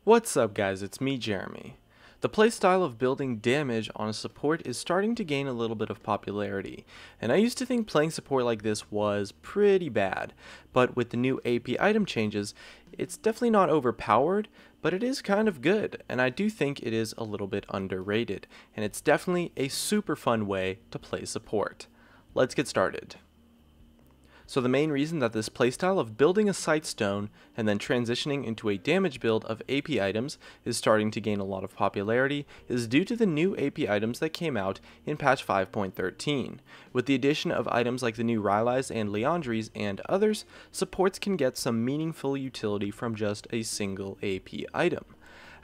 What's up guys, it's me Jeremy. The playstyle of building damage on a support is starting to gain a little bit of popularity, and I used to think playing support like this was pretty bad, but with the new AP item changes, it's definitely not overpowered, but it is kind of good, and I do think it is a little bit underrated, and it's definitely a super fun way to play support. Let's get started. So the main reason that this playstyle of building a Sightstone and then transitioning into a damage build of AP items is starting to gain a lot of popularity is due to the new AP items that came out in patch 5.13. With the addition of items like the new Rylai's and Liandry's and others, supports can get some meaningful utility from just a single AP item.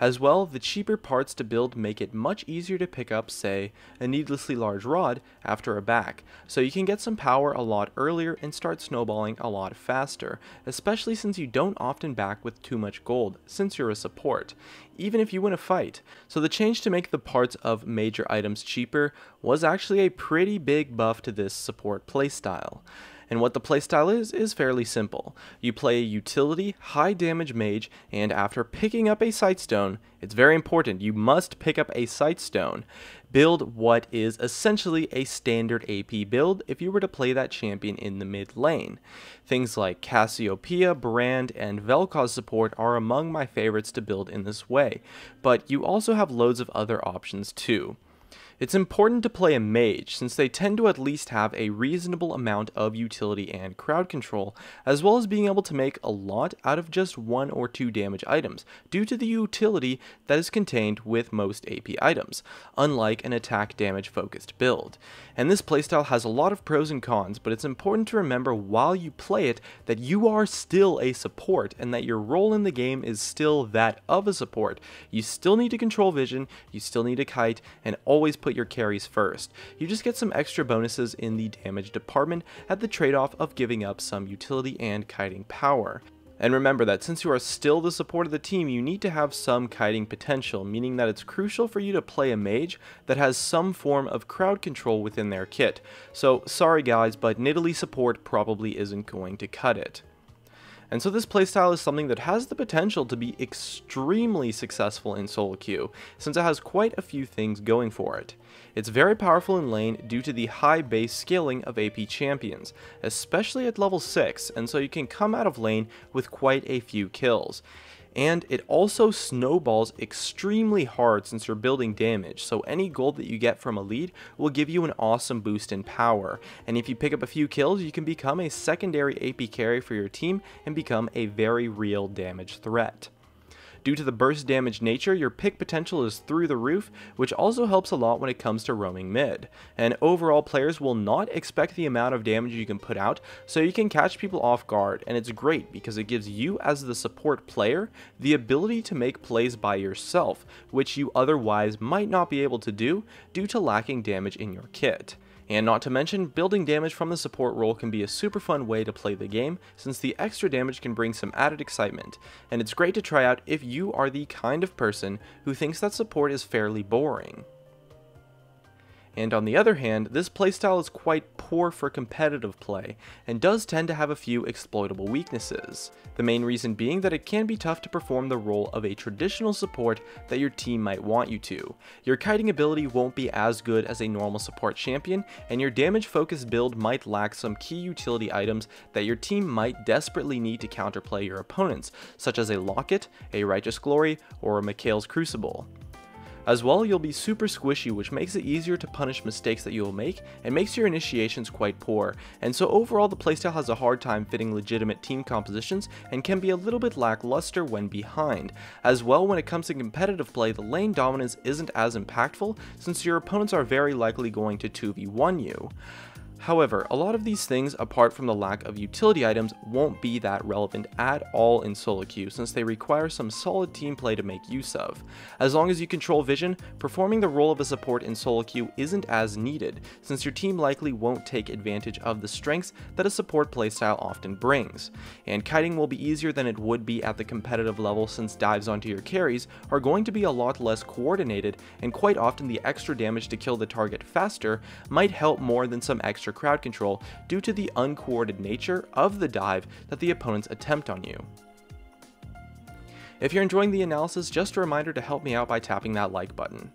As well, the cheaper parts to build make it much easier to pick up, say, a needlessly large rod after a back, so you can get some power a lot earlier and start snowballing a lot faster, especially since you don't often back with too much gold, since you're a support, even if you win a fight. So the change to make the parts of major items cheaper was actually a pretty big buff to this support playstyle. And what the playstyle is fairly simple. You play a utility, high damage mage, and after picking up a Sightstone, it's very important, you must pick up a Sightstone, build what is essentially a standard AP build if you were to play that champion in the mid lane. Things like Cassiopeia, Brand, and Vel'Koz support are among my favorites to build in this way, but you also have loads of other options too. It's important to play a mage, since they tend to at least have a reasonable amount of utility and crowd control, as well as being able to make a lot out of just 1 or 2 damage items, due to the utility that is contained with most AP items, unlike an attack damage focused build. And this playstyle has a lot of pros and cons, but it's important to remember while you play it that you are still a support, and that your role in the game is still that of a support. You still need to control vision, you still need to kite, and always put your carries first. You just get some extra bonuses in the damage department at the trade-off of giving up some utility and kiting power. And remember that since you are still the support of the team, you need to have some kiting potential, meaning that it's crucial for you to play a mage that has some form of crowd control within their kit. So sorry guys, but Nidalee support probably isn't going to cut it. And so this playstyle is something that has the potential to be extremely successful in solo queue, since it has quite a few things going for it. It's very powerful in lane due to the high base scaling of AP champions, especially at level 6, and so you can come out of lane with quite a few kills. And it also snowballs extremely hard since you're building damage, so any gold that you get from a lead will give you an awesome boost in power, and if you pick up a few kills you can become a secondary AP carry for your team and become a very real damage threat. Due to the burst damage nature, your pick potential is through the roof, which also helps a lot when it comes to roaming mid. And overall, players will not expect the amount of damage you can put out, so you can catch people off guard, and it's great because it gives you as the support player the ability to make plays by yourself, which you otherwise might not be able to do due to lacking damage in your kit. And not to mention, building damage from the support role can be a super fun way to play the game, since the extra damage can bring some added excitement, and it's great to try out if you are the kind of person who thinks that support is fairly boring. And on the other hand, this playstyle is quite poor for competitive play, and does tend to have a few exploitable weaknesses. The main reason being that it can be tough to perform the role of a traditional support that your team might want you to. Your kiting ability won't be as good as a normal support champion, and your damage focused build might lack some key utility items that your team might desperately need to counterplay your opponents, such as a Locket, a Righteous Glory, or a Mikael's Crucible. As well, you'll be super squishy, which makes it easier to punish mistakes that you will make and makes your initiations quite poor, and so overall the playstyle has a hard time fitting legitimate team compositions and can be a little bit lackluster when behind. As well, when it comes to competitive play, the lane dominance isn't as impactful since your opponents are very likely going to 2v1 you. However, a lot of these things, apart from the lack of utility items, won't be that relevant at all in solo queue since they require some solid team play to make use of. As long as you control vision, performing the role of a support in solo queue isn't as needed, since your team likely won't take advantage of the strengths that a support playstyle often brings. And kiting will be easier than it would be at the competitive level since dives onto your carries are going to be a lot less coordinated, and quite often the extra damage to kill the target faster might help more than some extra crowd control due to the uncoordinated nature of the dive that the opponents attempt on you. If you're enjoying the analysis, just a reminder to help me out by tapping that like button.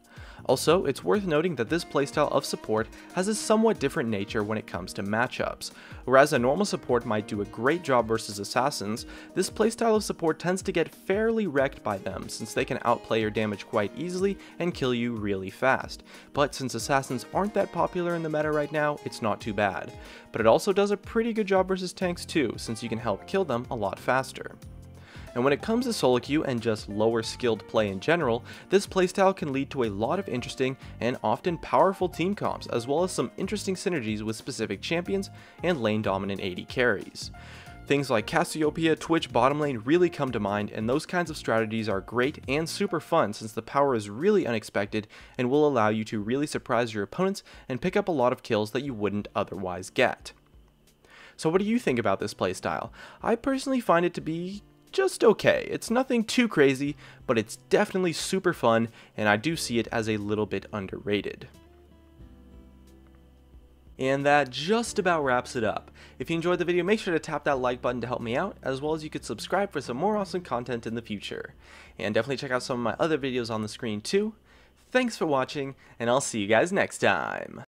Also, it's worth noting that this playstyle of support has a somewhat different nature when it comes to matchups. Whereas a normal support might do a great job versus assassins, this playstyle of support tends to get fairly wrecked by them since they can outplay your damage quite easily and kill you really fast. But since assassins aren't that popular in the meta right now, it's not too bad. But it also does a pretty good job versus tanks too, since you can help kill them a lot faster. And when it comes to solo queue and just lower skilled play in general, this playstyle can lead to a lot of interesting and often powerful team comps, as well as some interesting synergies with specific champions and lane dominant AD carries. Things like Cassiopeia, Twitch, bottom lane really come to mind, and those kinds of strategies are great and super fun since the power is really unexpected and will allow you to really surprise your opponents and pick up a lot of kills that you wouldn't otherwise get. So what do you think about this playstyle? I personally find it to be just okay. It's nothing too crazy, but it's definitely super fun, and I do see it as a little bit underrated. And that just about wraps it up. If you enjoyed the video, make sure to tap that like button to help me out, as well as you could subscribe for some more awesome content in the future. And definitely check out some of my other videos on the screen too. Thanks for watching, and I'll see you guys next time.